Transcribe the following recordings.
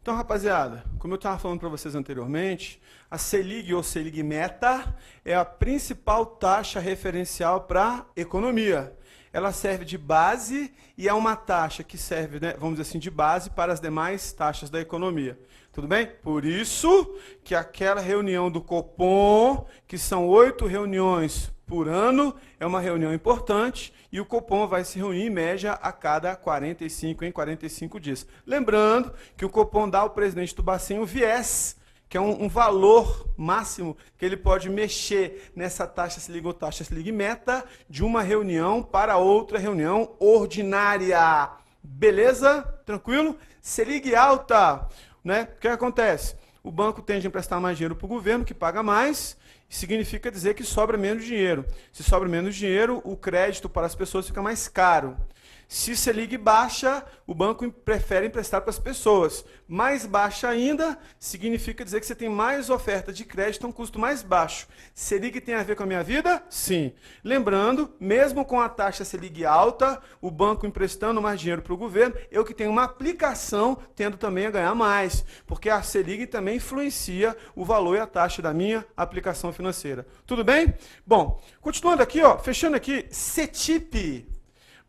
Então, rapaziada, como eu estava falando para vocês anteriormente, a Selic ou Selic Meta é a principal taxa referencial para a economia. Ela serve de base e é uma taxa que serve, né, vamos dizer assim, de base para as demais taxas da economia. Tudo bem? Por isso que aquela reunião do Copom, que são 8 reuniões por ano, é uma reunião importante e o Copom vai se reunir em média a cada 45 dias. Lembrando que o Copom dá ao presidente do Bacen o viés, que é um valor máximo que ele pode mexer nessa taxa Selic ou taxa Selic Meta de uma reunião para outra reunião ordinária. Beleza? Tranquilo? Selic alta, né? O que acontece? O banco tende a emprestar mais dinheiro para o governo, que paga mais, significa dizer que sobra menos dinheiro. Se sobra menos dinheiro, o crédito para as pessoas fica mais caro. Se Selic baixa, o banco prefere emprestar para as pessoas. Mais baixa ainda, significa dizer que você tem mais oferta de crédito a um custo mais baixo. Selic tem a ver com a minha vida? Sim. Lembrando, mesmo com a taxa Selic alta, o banco emprestando mais dinheiro para o governo, eu que tenho uma aplicação, tendo também a ganhar mais. Porque a Selic também influencia o valor e a taxa da minha aplicação financeira. Tudo bem? Bom, continuando aqui, ó, fechando aqui, CETIP.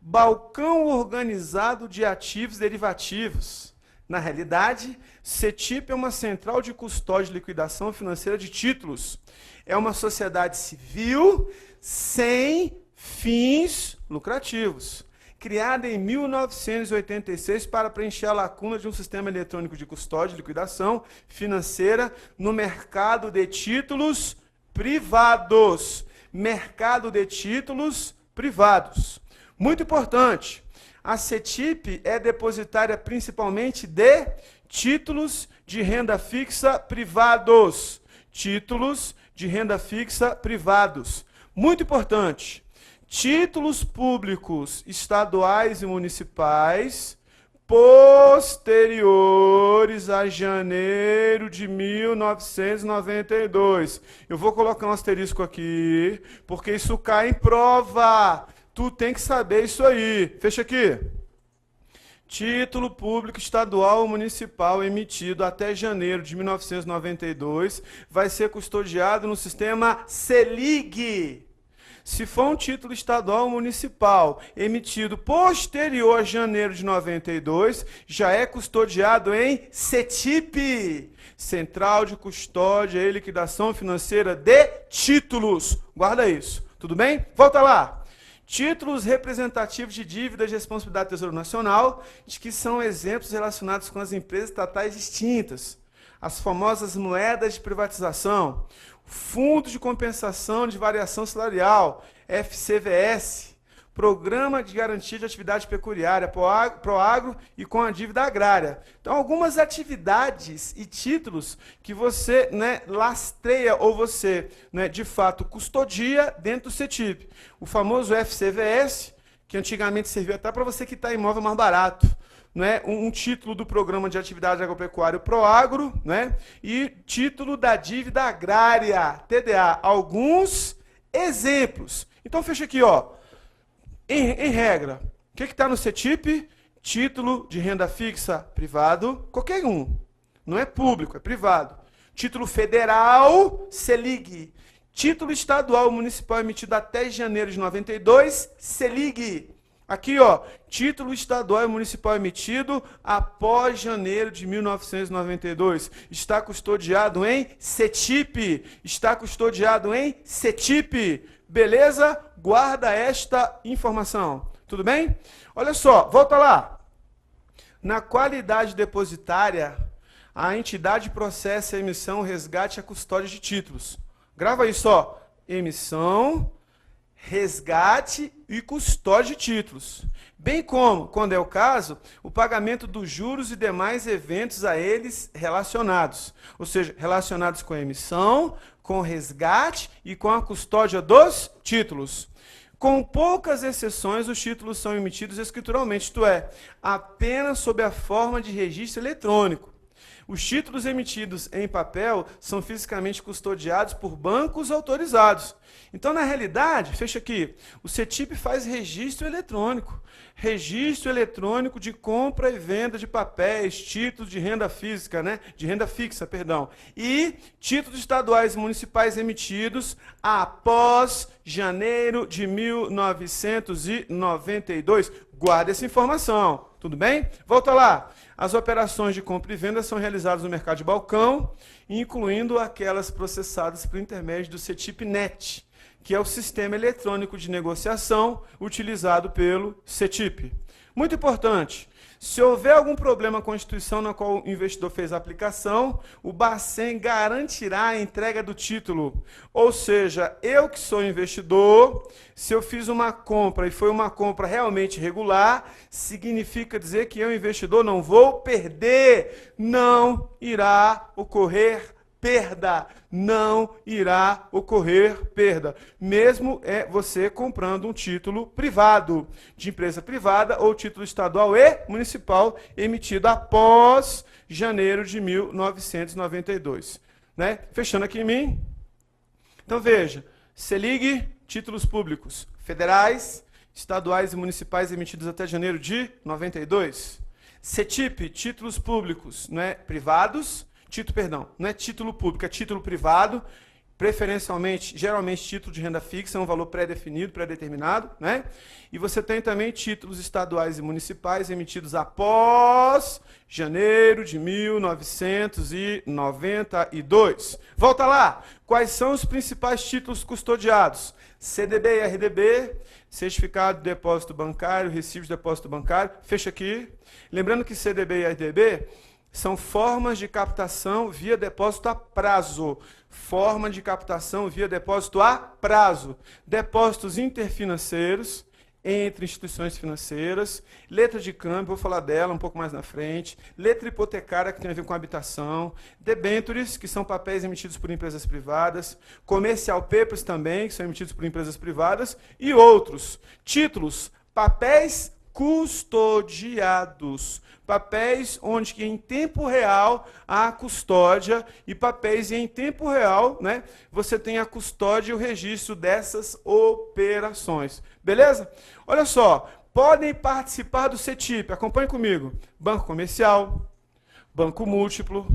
Balcão Organizado de Ativos Derivativos. Na realidade, CETIP é uma central de custódia e liquidação financeira de títulos. É uma sociedade civil sem fins lucrativos. Criada em 1986 para preencher a lacuna de um sistema eletrônico de custódia e liquidação financeira no mercado de títulos privados. Mercado de títulos privados. Muito importante, a CETIP é depositária principalmente de títulos de renda fixa privados. Títulos de renda fixa privados. Muito importante, títulos públicos estaduais e municipais posteriores a janeiro de 1992. Eu vou colocar um asterisco aqui, porque isso cai em prova. Tu tem que saber isso aí. Fecha aqui. Título público estadual ou municipal emitido até janeiro de 1992 vai ser custodiado no sistema Selic. Se for um título estadual ou municipal emitido posterior a janeiro de 92, já é custodiado em CETIP, Central de Custódia e Liquidação Financeira de Títulos. Guarda isso. Tudo bem? Volta lá. Títulos representativos de dívida de responsabilidade do Tesouro Nacional, de que são exemplos relacionados com as empresas estatais distintas. As famosas moedas de privatização, Fundo de Compensação de Variação Salarial, FCVS, Programa de Garantia de Atividade Pecuária, Proagro e com a dívida agrária. Então, algumas atividades e títulos que você, né, lastreia ou você, né, de fato, custodia dentro do CETIP. O famoso FCVS, que antigamente servia até para você quitar imóvel mais barato. Né, um título do Programa de Atividade Agropecuária Proagro, né, e título da dívida agrária, TDA. Alguns exemplos. Então, fecha aqui, ó. Em regra, o que está no CETIP? Título de renda fixa privado, qualquer um. Não é público, é privado. Título federal, Selic. Título estadual municipal emitido até janeiro de 92, Selic. Aqui, ó, título estadual e municipal emitido após janeiro de 1992. Está custodiado em CETIP. Está custodiado em CETIP. Beleza? Guarda esta informação. Tudo bem? Olha só, volta lá. Na qualidade depositária, a entidade processa a emissão, resgate e a custódia de títulos. Grava isso, ó. Emissão, resgate e custódia de títulos. Bem como, quando é o caso, o pagamento dos juros e demais eventos a eles relacionados. Ou seja, relacionados com a emissão, com o resgate e com a custódia dos títulos. Com poucas exceções, os títulos são emitidos escrituralmente, isto é, apenas sob a forma de registro eletrônico. Os títulos emitidos em papel são fisicamente custodiados por bancos autorizados. Então, na realidade, fecha aqui, o CETIP faz registro eletrônico de compra e venda de papéis, títulos de renda física, né? De renda fixa, perdão, e títulos estaduais e municipais emitidos após janeiro de 1992. Guarde essa informação, tudo bem? Volta lá. As operações de compra e venda são realizadas no mercado de balcão, incluindo aquelas processadas por intermédio do CETIP-NET, que é o sistema eletrônico de negociação utilizado pelo CETIP. Muito importante, se houver algum problema com a instituição na qual o investidor fez a aplicação, o Bacen garantirá a entrega do título. Ou seja, eu que sou investidor, se eu fiz uma compra e foi uma compra realmente regular, significa dizer que eu, investidor, não vou perder, não irá ocorrer perda, não irá ocorrer perda, mesmo você comprando um título privado, de empresa privada ou título estadual e municipal emitido após janeiro de 1992. Né? Fechando aqui em mim. Então veja, Selig, títulos públicos federais, estaduais e municipais emitidos até janeiro de 92. CETIP, títulos públicos, privados, não é título público, é título privado, preferencialmente, geralmente título de renda fixa, é um valor pré-definido, pré-determinado, né? E você tem também títulos estaduais e municipais emitidos após janeiro de 1992. Volta lá! Quais são os principais títulos custodiados? CDB e RDB, certificado de depósito bancário, recibo de depósito bancário, fecha aqui. Lembrando que CDB e RDB são formas de captação via depósito a prazo. Forma de captação via depósito a prazo. Depósitos interfinanceiros entre instituições financeiras. Letra de câmbio, vou falar dela um pouco mais na frente. Letra hipotecária, que tem a ver com habitação. Debêntures, que são papéis emitidos por empresas privadas. Comercial papers também, que são emitidos por empresas privadas. E outros. Títulos, papéis custodiados. Papéis onde que em tempo real há a custódia e papéis em tempo real, né, você tem a custódia e o registro dessas operações. Beleza? Olha só, podem participar do CETIP, acompanhe comigo. Banco comercial, banco múltiplo,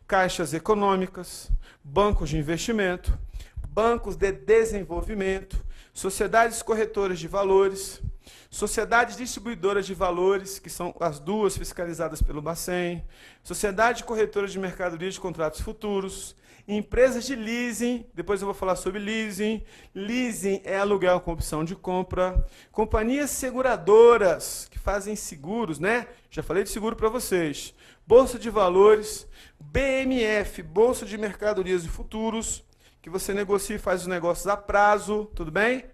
caixas econômicas, bancos de investimento, bancos de desenvolvimento, sociedades corretoras de valores, sociedades distribuidoras de valores, que são as duas fiscalizadas pelo Bacen, sociedade corretora de mercadorias de contratos futuros, empresas de leasing, depois eu vou falar sobre leasing. Leasing é aluguel com opção de compra. Companhias seguradoras, que fazem seguros, né? Já falei de seguro para vocês. Bolsa de valores, BMF, Bolsa de Mercadorias e Futuros, que você negocia e faz os negócios a prazo, tudo bem?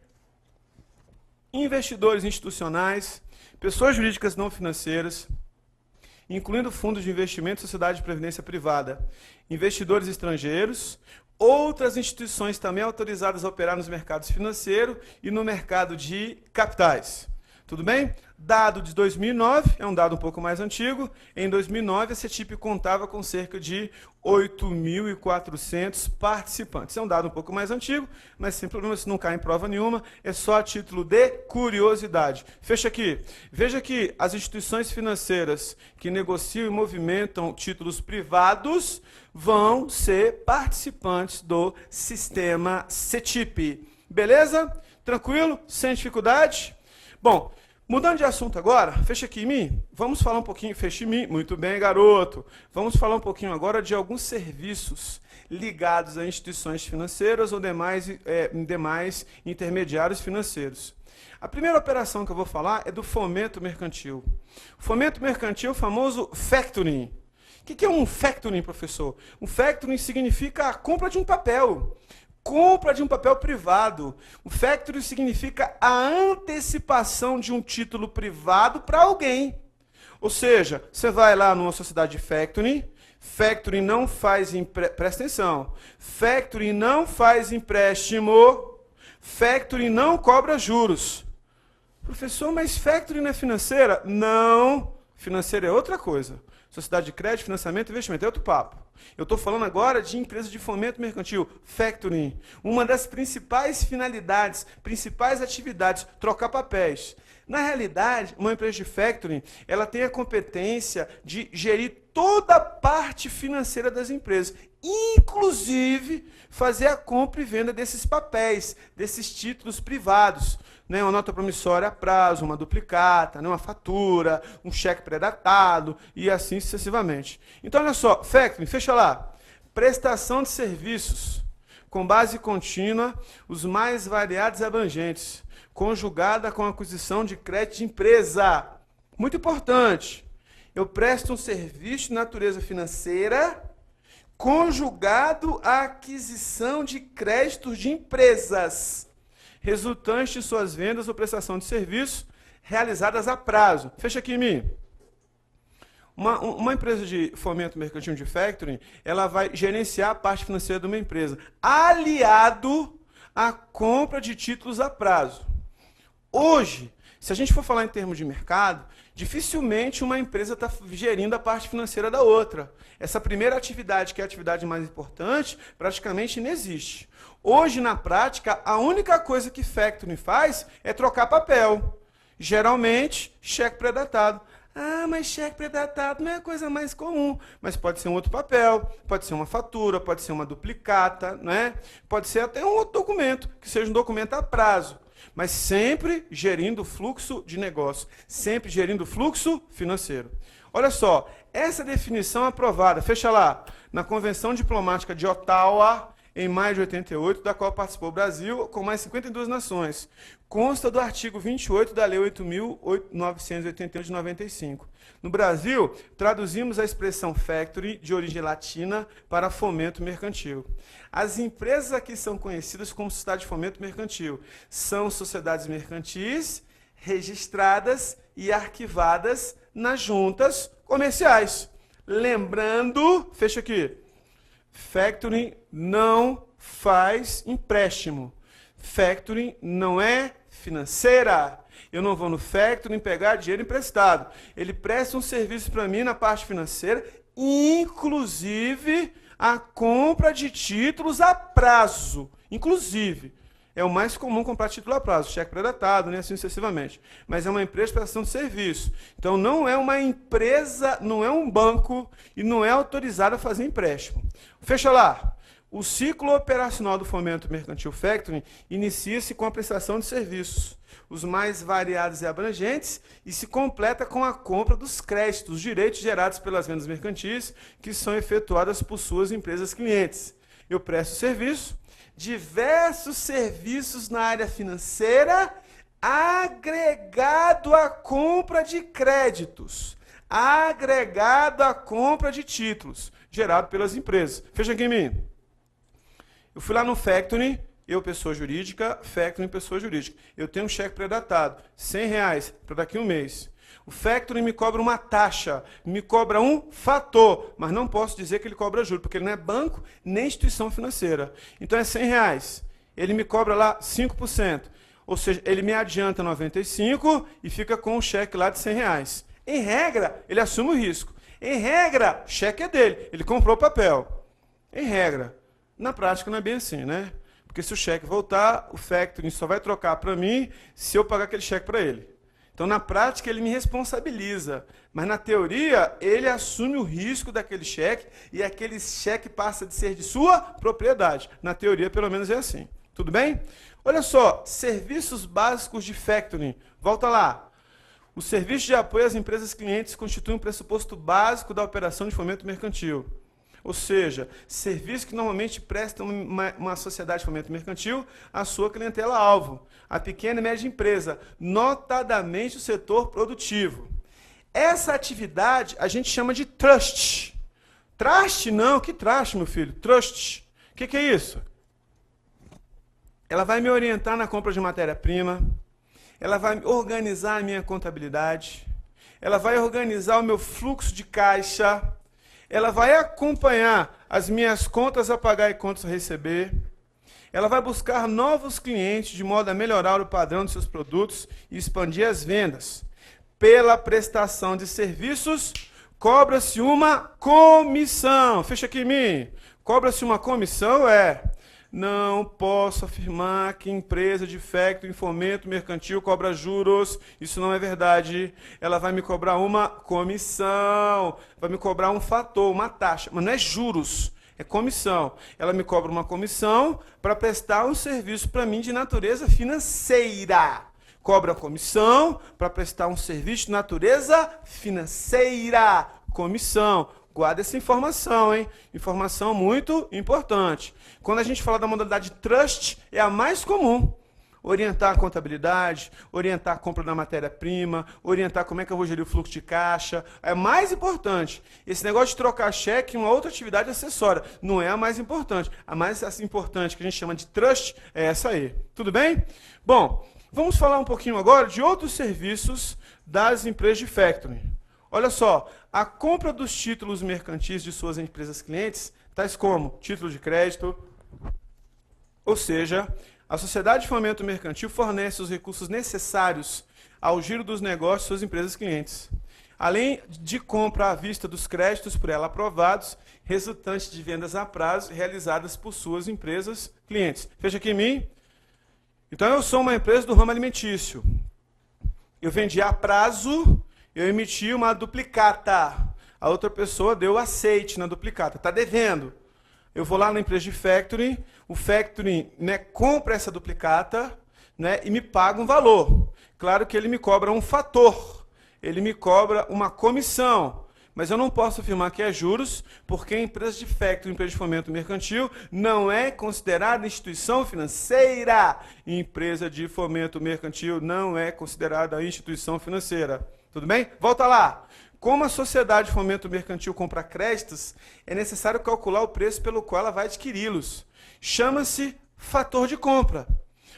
Investidores institucionais, pessoas jurídicas não financeiras, incluindo fundos de investimento e sociedade de previdência privada, investidores estrangeiros, outras instituições também autorizadas a operar nos mercados financeiros e no mercado de capitais. Tudo bem? Dado de 2009, é um dado um pouco mais antigo. Em 2009, a CETIP contava com cerca de 8.400 participantes. É um dado um pouco mais antigo, mas sem problema, se não cai em prova nenhuma, é só a título de curiosidade. Fecha aqui. Veja que as instituições financeiras que negociam e movimentam títulos privados vão ser participantes do sistema CETIP. Beleza? Tranquilo? Sem dificuldade? Bom, mudando de assunto agora, fecha aqui em mim, vamos falar um pouquinho, fecha em mim, muito bem, garoto. Vamos falar um pouquinho agora de alguns serviços ligados a instituições financeiras ou demais intermediários financeiros. A primeira operação que eu vou falar é do fomento mercantil. O fomento mercantil é o famoso factoring. O que é um factoring, professor? Um factoring significa a compra de um papel. Compra de um papel privado. O factoring significa a antecipação de um título privado para alguém. Ou seja, você vai lá numa sociedade de factoring, factoring não faz presta atenção, factoring não faz empréstimo, factoring não cobra juros. Professor, mas factoring não é financeira? Não, Financeira é outra coisa. Sociedade de crédito, financiamento e investimento é outro papo. Eu estou falando agora de empresa de fomento mercantil, factoring. Uma das principais finalidades, principais atividades, trocar papéis. Na realidade, uma empresa de factoring, ela tem a competência de gerir toda a parte financeira das empresas, inclusive fazer a compra e venda desses papéis, desses títulos privados, né? Uma nota promissória a prazo, uma duplicata, né? Uma fatura, um cheque pré-datado e assim sucessivamente. Então, olha só, factoring, fecha lá. Prestação de serviços com base contínua, os mais variados e abrangentes, conjugada com a aquisição de crédito de empresa. Muito importante. Eu presto um serviço de natureza financeira conjugado à aquisição de créditos de empresas, resultantes de suas vendas ou prestação de serviço realizadas a prazo. Fecha aqui em mim. Uma empresa de fomento mercantil de factoring, ela vai gerenciar a parte financeira de uma empresa, aliado à compra de títulos a prazo. Hoje, se a gente for falar em termos de mercado, dificilmente uma empresa está gerindo a parte financeira da outra. Essa primeira atividade, que é a atividade mais importante, praticamente não existe. Hoje, na prática, a única coisa que factoring faz é trocar papel. Geralmente, cheque pré-datado. Ah, mas cheque pré-datado não é a coisa mais comum. Mas pode ser um outro papel, pode ser uma fatura, pode ser uma duplicata, né? Pode ser até um outro documento, que seja um documento a prazo. Mas sempre gerindo o fluxo de negócio, sempre gerindo o fluxo financeiro. Olha só, essa definição aprovada, fecha lá, na Convenção Diplomática de Ottawa, em maio de 88, da qual participou o Brasil, com mais 52 nações. Consta do artigo 28 da Lei 8.981 de 95. No Brasil, traduzimos a expressão factoring, de origem latina, para fomento mercantil. As empresas aqui são conhecidas como sociedade de fomento mercantil. São sociedades mercantis registradas e arquivadas nas juntas comerciais. Lembrando, fecha aqui, factoring não faz empréstimo. Factoring não é financeira. Eu não vou no factoring pegar dinheiro emprestado. Ele presta um serviço para mim na parte financeira, inclusive a compra de títulos a prazo. Inclusive. É o mais comum comprar título a prazo, cheque pré-datado, né, assim sucessivamente. Mas é uma empresa de prestação de serviço. Então não é uma empresa, não é um banco e não é autorizado a fazer empréstimo. Fecha lá. O ciclo operacional do fomento mercantil factoring inicia-se com a prestação de serviços, os mais variados e abrangentes, e se completa com a compra dos créditos, os direitos gerados pelas vendas mercantis, que são efetuadas por suas empresas clientes. Eu presto serviço, diversos serviços na área financeira, agregado à compra de créditos, agregado à compra de títulos, gerado pelas empresas. Fecha aqui em mim. Eu fui lá no factoring, eu, pessoa jurídica, factoring, pessoa jurídica. Eu tenho um cheque pré-datado, R$100 para daqui a um mês. O factoring me cobra uma taxa, me cobra um fator, mas não posso dizer que ele cobra juros, porque ele não é banco nem instituição financeira. Então é R$100. Ele me cobra lá 5%. Ou seja, ele me adianta 95 e fica com um cheque lá de R$100. Em regra, ele assume o risco. Em regra, o cheque é dele. Ele comprou o papel. Em regra. Na prática não é bem assim, né? Porque se o cheque voltar, o factoring só vai trocar para mim se eu pagar aquele cheque para ele. Então, na prática, ele me responsabiliza. Mas, na teoria, ele assume o risco daquele cheque e aquele cheque passa de ser de sua propriedade. Na teoria, pelo menos, é assim. Tudo bem? Olha só, serviços básicos de factoring. Volta lá. O serviço de apoio às empresas clientes constitui um pressuposto básico da operação de fomento mercantil. Ou seja, serviço que normalmente presta uma sociedade de fomento mercantil à sua clientela-alvo, a pequena e média empresa, notadamente o setor produtivo. Essa atividade a gente chama de trust. Trust não, que trust, meu filho? Trust. O que é isso? Ela vai me orientar na compra de matéria-prima, ela vai organizar a minha contabilidade, ela vai organizar o meu fluxo de caixa, ela vai acompanhar as minhas contas a pagar e contas a receber. Ela vai buscar novos clientes de modo a melhorar o padrão dos seus produtos e expandir as vendas. Pela prestação de serviços, cobra-se uma comissão. Fecha aqui em mim. Cobra-se uma comissão, Não posso afirmar que empresa de factoring, fomento mercantil cobra juros. Isso não é verdade. Ela vai me cobrar uma comissão. Vai me cobrar um fator, uma taxa. Mas não é juros, é comissão. Ela me cobra uma comissão para prestar um serviço para mim de natureza financeira. Cobra comissão para prestar um serviço de natureza financeira. Comissão. Guarda essa informação, hein? Informação muito importante. Quando a gente fala da modalidade trust, é a mais comum. Orientar a contabilidade, orientar a compra da matéria-prima, orientar como é que eu vou gerir o fluxo de caixa. É mais importante. Esse negócio de trocar cheque é uma outra atividade acessória. Não é a mais importante. A mais importante, que a gente chama de trust, é essa aí. Tudo bem? Bom, vamos falar um pouquinho agora de outros serviços das empresas de factoring. Olha só, a compra dos títulos mercantis de suas empresas clientes, tais como título de crédito, ou seja, a sociedade de fomento mercantil fornece os recursos necessários ao giro dos negócios de suas empresas clientes, além de compra à vista dos créditos por ela aprovados, resultantes de vendas a prazo realizadas por suas empresas clientes. Fecha aqui em mim. Então, eu sou uma empresa do ramo alimentício. Eu vendi a prazo, eu emiti uma duplicata. A outra pessoa deu aceite na duplicata. Está devendo. Eu vou lá na empresa de factoring, o factoring, compra essa duplicata, e me paga um valor. Claro que ele me cobra um fator, ele me cobra uma comissão, mas eu não posso afirmar que é juros, porque a empresa de factoring, empresa de fomento mercantil, não é considerada instituição financeira. Empresa de fomento mercantil não é considerada instituição financeira. Tudo bem? Volta lá. Como a sociedade de fomento mercantil compra créditos, é necessário calcular o preço pelo qual ela vai adquiri-los. Chama-se fator de compra.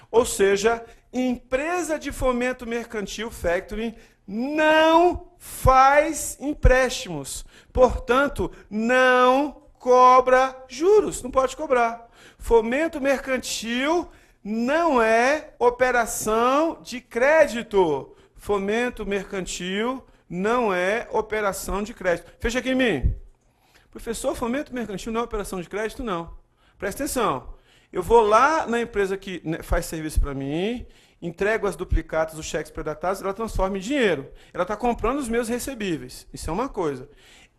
Ou seja, empresa de fomento mercantil, factoring, não faz empréstimos. Portanto, não cobra juros. Não pode cobrar. Fomento mercantil não é operação de crédito. Fomento mercantil não é operação de crédito. Fecha aqui em mim. Professor, fomento mercantil não é operação de crédito? Não. Presta atenção. Eu vou lá na empresa que faz serviço para mim, entrego as duplicatas, os cheques predatados, ela transforma em dinheiro. Ela está comprando os meus recebíveis. Isso é uma coisa.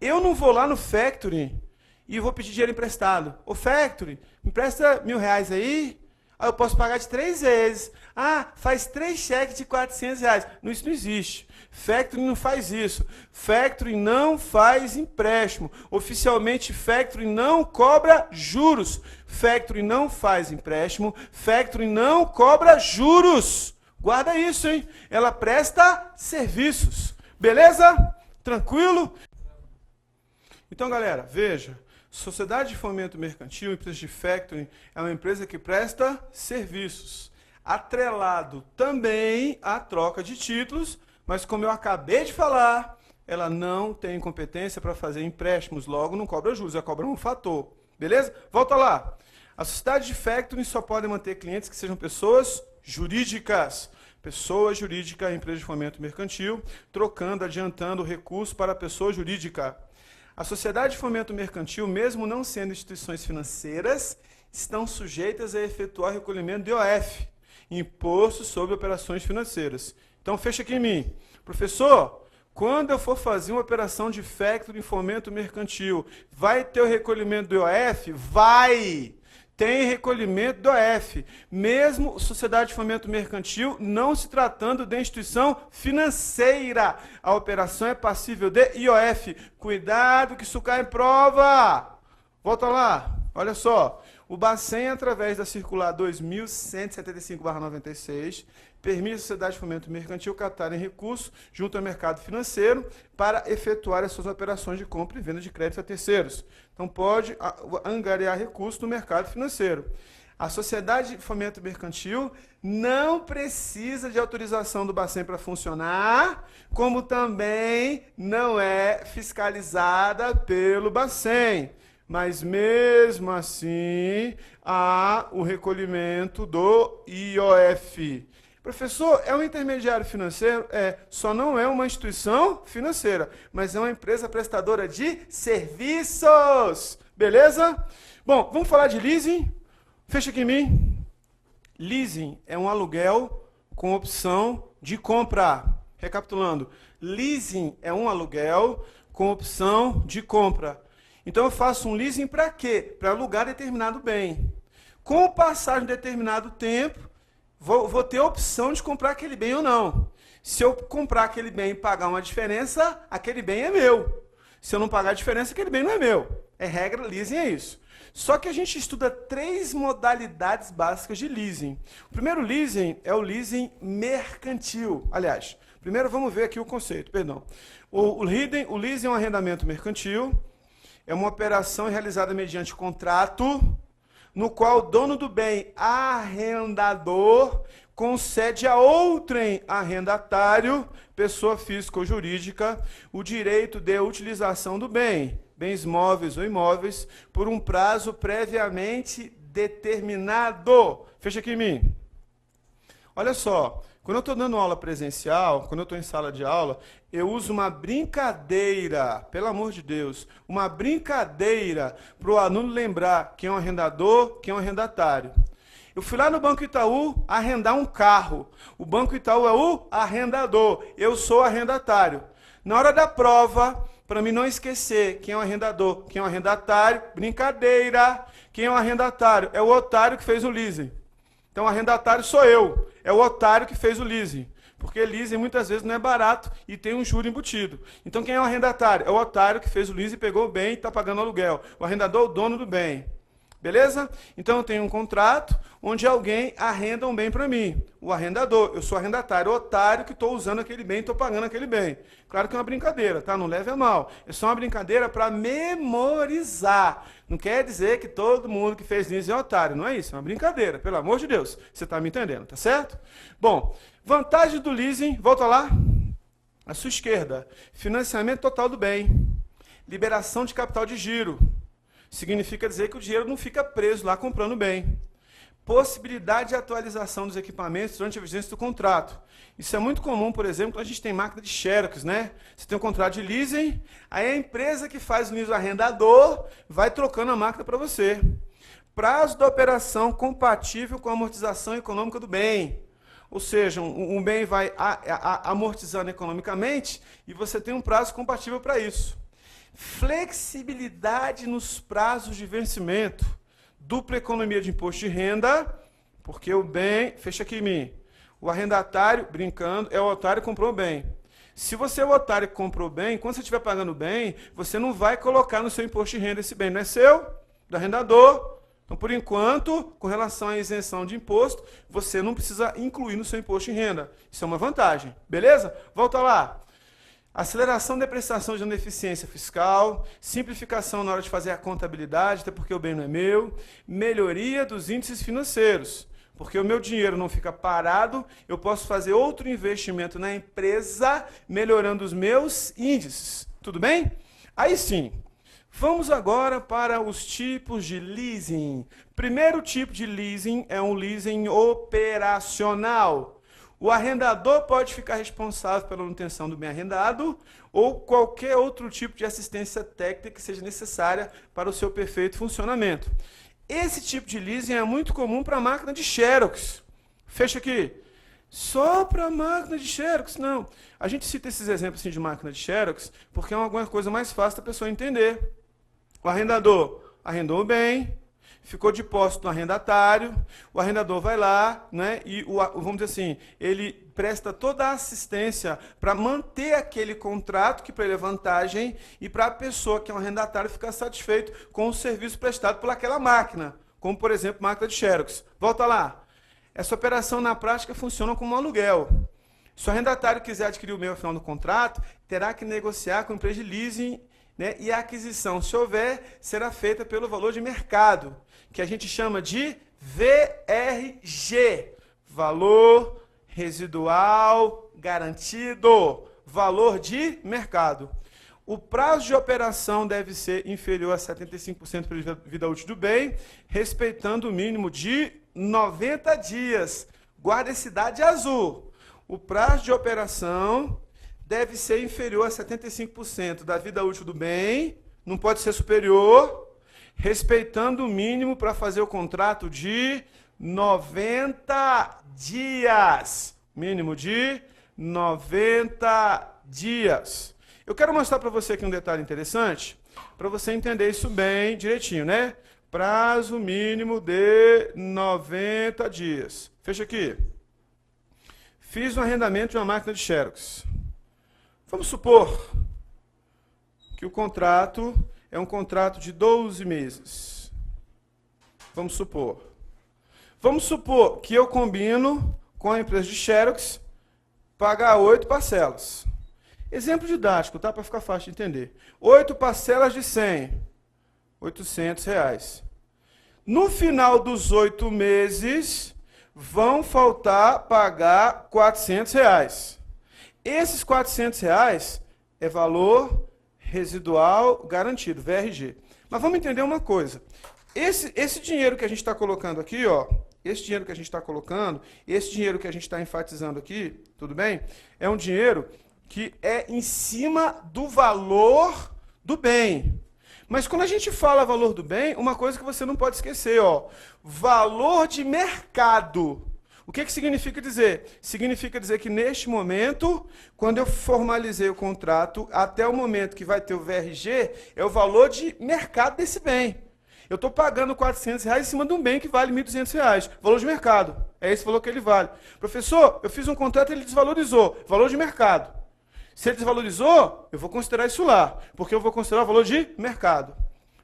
Eu não vou lá no factoring e vou pedir dinheiro emprestado. Ô factoring, me empresta R$1.000 aí? Eu posso pagar de 3 vezes. Faz 3 cheques de R$400. Isso não existe. Factoring não faz isso. Factoring não faz empréstimo. Oficialmente, Factoring não cobra juros. Factoring não faz empréstimo. Factoring não cobra juros. Guarda isso, hein? Ela presta serviços. Beleza? Tranquilo? Então, galera, veja. Sociedade de fomento mercantil, empresa de factoring, é uma empresa que presta serviços, atrelado também à troca de títulos, mas como eu acabei de falar, ela não tem competência para fazer empréstimos, logo não cobra juros, ela cobra um fator. Beleza? Volta lá. A sociedade de factoring só pode manter clientes que sejam pessoas jurídicas. Pessoa jurídica, empresa de fomento mercantil, trocando, adiantando o recurso para a pessoa jurídica. A sociedade de fomento mercantil, mesmo não sendo instituições financeiras, estão sujeitas a efetuar recolhimento de IOF, Imposto sobre Operações Financeiras. Então, fecha aqui em mim. Professor, quando eu for fazer uma operação de factoring em fomento mercantil, vai ter o recolhimento do IOF? Vai! Tem recolhimento do IOF, mesmo sociedade de fomento mercantil não se tratando de instituição financeira. A operação é passível de IOF. Cuidado que isso cai em prova. Volta lá, olha só. O Bacen, através da circular 2175/96, permite à sociedade de fomento mercantil captarem recursos junto ao mercado financeiro para efetuar as suas operações de compra e venda de crédito a terceiros. Então, pode angariar recursos no mercado financeiro. A sociedade de fomento mercantil não precisa de autorização do Bacen para funcionar, como também não é fiscalizada pelo Bacen. Mas, mesmo assim, há o recolhimento do IOF. Professor, é um intermediário financeiro? Só não é uma instituição financeira, mas é uma empresa prestadora de serviços. Beleza? Bom, vamos falar de leasing? Fecha aqui em mim. Leasing é um aluguel com opção de compra. Recapitulando, leasing é um aluguel com opção de compra. Então eu faço um leasing para quê? Para alugar determinado bem. Com o passar de determinado tempo, vou ter a opção de comprar aquele bem ou não. Se eu comprar aquele bem e pagar uma diferença, aquele bem é meu. Se eu não pagar a diferença, aquele bem não é meu. É regra, leasing é isso. Só que a gente estuda 3 modalidades básicas de leasing. O primeiro leasing é o leasing mercantil. Aliás, primeiro vamos ver aqui o conceito, perdão. O leasing é um arrendamento mercantil, é uma operação realizada mediante contrato, no qual o dono do bem, arrendador, concede a outrem arrendatário, pessoa física ou jurídica, o direito de utilização do bem, bens móveis ou imóveis, por um prazo previamente determinado. Fecha aqui em mim. Olha só, quando eu estou dando aula presencial, quando eu estou em sala de aula, eu uso uma brincadeira, pelo amor de Deus, uma brincadeira para o aluno lembrar quem é um arrendador, quem é um arrendatário. Eu fui lá no Banco Itaú arrendar um carro. O Banco Itaú é o arrendador, eu sou o arrendatário. Na hora da prova, para mim não esquecer quem é o arrendador, quem é o arrendatário, brincadeira, quem é o arrendatário? É o otário que fez o leasing. Então, o arrendatário sou eu, é o otário que fez o leasing. Porque leasing muitas vezes não é barato e tem um juro embutido. Então, quem é o arrendatário? É o otário que fez o leasing, pegou o bem e está pagando aluguel. O arrendador é o dono do bem. Beleza? Então, eu tenho um contrato onde alguém arrenda um bem para mim. O arrendador, eu sou arrendatário, o otário que estou usando aquele bem e estou pagando aquele bem. Claro que é uma brincadeira, tá? Não leve a mal. É só uma brincadeira para memorizar. Não quer dizer que todo mundo que fez leasing é otário. Não é isso, é uma brincadeira. Pelo amor de Deus. Você está me entendendo, tá certo? Bom, vantagem do leasing, volta lá. À sua esquerda, financiamento total do bem. Liberação de capital de giro. Significa dizer que o dinheiro não fica preso lá comprando bem. Possibilidade de atualização dos equipamentos durante a vigência do contrato. Isso é muito comum, por exemplo, quando a gente tem máquina de Xerox, né? Você tem um contrato de leasing, aí a empresa que faz o leasing, o arrendador, vai trocando a máquina para você. Prazo da operação compatível com a amortização econômica do bem. Ou seja, um bem vai amortizando economicamente e você tem um prazo compatível para isso. Flexibilidade nos prazos de vencimento. Dupla economia de imposto de renda, porque o bem, fecha aqui em mim, o arrendatário, brincando, é o otário que comprou o bem. Se você é o otário que comprou o bem, quando você estiver pagando o bem, você não vai colocar no seu imposto de renda esse bem, não é seu, do arrendador. Então, por enquanto, com relação à isenção de imposto, você não precisa incluir no seu imposto de renda. Isso é uma vantagem, beleza? Volta lá. Aceleração da depreciação de ineficiência fiscal, simplificação na hora de fazer a contabilidade, até porque o bem não é meu, melhoria dos índices financeiros, porque o meu dinheiro não fica parado, eu posso fazer outro investimento na empresa, melhorando os meus índices. Tudo bem? Aí sim, vamos agora para os tipos de leasing. Primeiro tipo de leasing é um leasing operacional. O arrendador pode ficar responsável pela manutenção do bem arrendado ou qualquer outro tipo de assistência técnica que seja necessária para o seu perfeito funcionamento. Esse tipo de leasing é muito comum para a máquina de Xerox. Fecha aqui. Só para a máquina de Xerox? Não. A gente cita esses exemplos assim, de máquina de Xerox porque é alguma coisa mais fácil da pessoa entender. O arrendador arrendou o bem, ficou de posse do arrendatário, o arrendador vai lá, né, e vamos dizer assim, ele presta toda a assistência para manter aquele contrato, que para ele é vantagem, e para a pessoa que é um arrendatário ficar satisfeito com o serviço prestado por aquela máquina, como por exemplo, máquina de Xerox. Volta lá. Essa operação na prática funciona como um aluguel. Se o arrendatário quiser adquirir o bem ao final do contrato, terá que negociar com a empresa de leasing, né, e a aquisição, se houver, será feita pelo valor de mercado, que a gente chama de VRG, valor residual garantido, valor de mercado. O prazo de operação deve ser inferior a 75% pela vida útil do bem, respeitando o mínimo de 90 dias. Guarda esse dado de azul. O prazo de operação deve ser inferior a 75% da vida útil do bem, não pode ser superior, respeitando o mínimo para fazer o contrato de 90 dias. Mínimo de 90 dias. Eu quero mostrar para você aqui um detalhe interessante, para você entender isso bem direitinho, né? Prazo mínimo de 90 dias. Fecha aqui. Fiz um arrendamento de uma máquina de Xerox. Vamos supor que o contrato é um contrato de 12 meses. Vamos supor. Vamos supor que eu combino com a empresa de Xerox pagar 8 parcelas. Exemplo didático, tá? Para ficar fácil de entender. 8 parcelas de 100. R$800. No final dos 8 meses, vão faltar pagar R$400. Esses R$400 é valor residual garantido, VRG. Mas vamos entender uma coisa. Esse dinheiro que a gente está colocando aqui, ó, esse dinheiro que a gente está colocando, esse dinheiro que a gente está enfatizando aqui, tudo bem? É um dinheiro que é em cima do valor do bem. Mas quando a gente fala valor do bem, uma coisa que você não pode esquecer, ó, valor de mercado. O que significa dizer? Significa dizer que neste momento, quando eu formalizei o contrato, até o momento que vai ter o VRG, é o valor de mercado desse bem. Eu estou pagando R$400 em cima de um bem que vale R$1.200. Valor de mercado. É esse valor que ele vale. Professor, eu fiz um contrato e ele desvalorizou. Valor de mercado. Se ele desvalorizou, eu vou considerar isso lá, porque eu vou considerar o valor de mercado.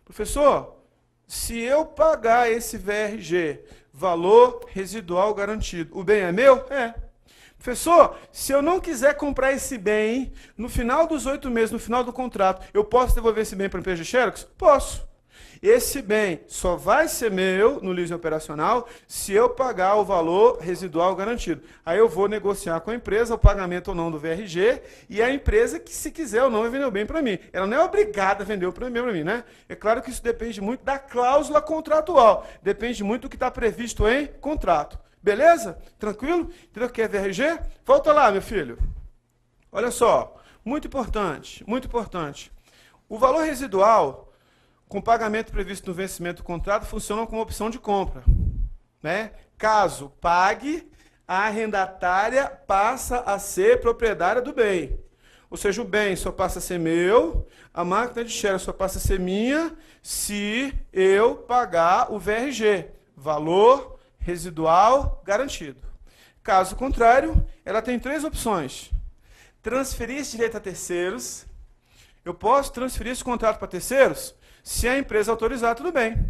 Professor, se eu pagar esse VRG, valor residual garantido, o bem é meu? É. Professor, se eu não quiser comprar esse bem, no final dos 8 meses, no final do contrato, eu posso devolver esse bem para a empresa de Xerox? Posso. Esse bem só vai ser meu no leasing operacional se eu pagar o valor residual garantido. Aí eu vou negociar com a empresa o pagamento ou não do VRG e a empresa que, se quiser ou não, vai vender o bem para mim. Ela não é obrigada a vender o bem para mim, né? É claro que isso depende muito da cláusula contratual. Depende muito do que está previsto em contrato. Beleza? Tranquilo? Entendeu o que é VRG? Volta lá, meu filho. Olha só. Muito importante, muito importante. O valor residual, com pagamento previsto no vencimento do contrato, funcionam como opção de compra. Né? Caso pague, a arrendatária passa a ser proprietária do bem. Ou seja, o bem só passa a ser meu, a máquina de Xerox só passa a ser minha, se eu pagar o VRG, valor residual garantido. Caso contrário, ela tem 3 opções. Transferir esse direito a terceiros. Eu posso transferir esse contrato para terceiros? Se a empresa autorizar, tudo bem.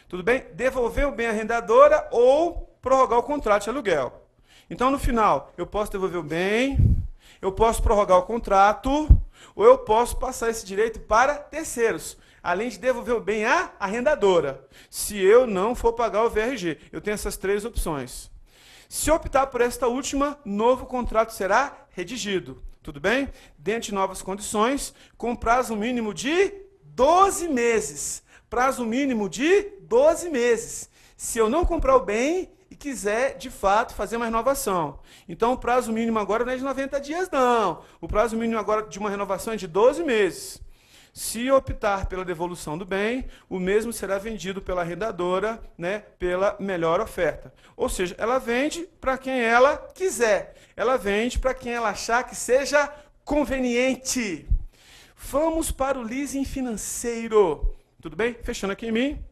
Tudo bem? Devolver o bem à arrendadora ou prorrogar o contrato de aluguel. Então, no final, eu posso devolver o bem, eu posso prorrogar o contrato, ou eu posso passar esse direito para terceiros, além de devolver o bem à arrendadora, se eu não for pagar o VRG. Eu tenho essas 3 opções. Se optar por esta última, novo contrato será redigido. Tudo bem? Dentro de novas condições, com prazo mínimo de 12 meses. Prazo mínimo de 12 meses. Se eu não comprar o bem e quiser, de fato, fazer uma renovação. Então, o prazo mínimo agora não é de 90 dias, não. O prazo mínimo agora de uma renovação é de 12 meses. Se optar pela devolução do bem, o mesmo será vendido pela arrendadora, né, pela melhor oferta. Ou seja, ela vende para quem ela quiser. Ela vende para quem ela achar que seja conveniente. Vamos para o leasing financeiro. Tudo bem? Fechando aqui em mim.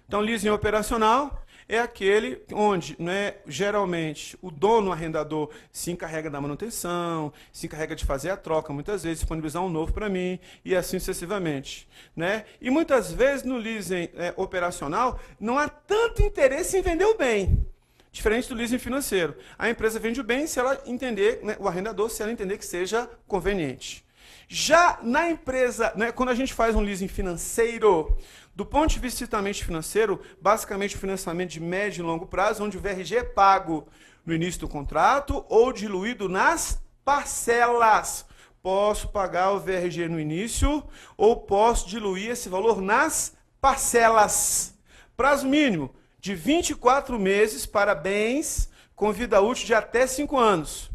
Então, leasing operacional é aquele onde, né, geralmente, o dono, o arrendador, se encarrega da manutenção, se encarrega de fazer a troca, muitas vezes, disponibilizar um novo para mim, e assim sucessivamente. Né? E muitas vezes, no leasing operacional, não há tanto interesse em vender o bem. Diferente do leasing financeiro. A empresa vende o bem se ela entender, né, o arrendador, se ela entender que seja conveniente. Já na empresa, né, quando a gente faz um leasing financeiro, do ponto de vista estritamente financeiro, basicamente o financiamento de médio e longo prazo, onde o VRG é pago no início do contrato ou diluído nas parcelas. Posso pagar o VRG no início ou posso diluir esse valor nas parcelas. Prazo mínimo de 24 meses para bens com vida útil de até 5 anos.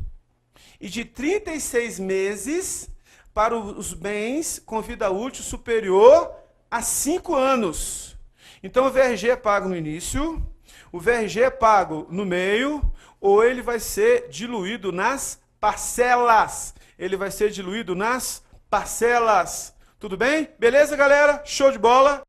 E de 36 meses para os bens com vida útil superior a 5 anos. Então o VRG é pago no início, o VRG é pago no meio, ou ele vai ser diluído nas parcelas. Ele vai ser diluído nas parcelas. Tudo bem? Beleza, galera? Show de bola!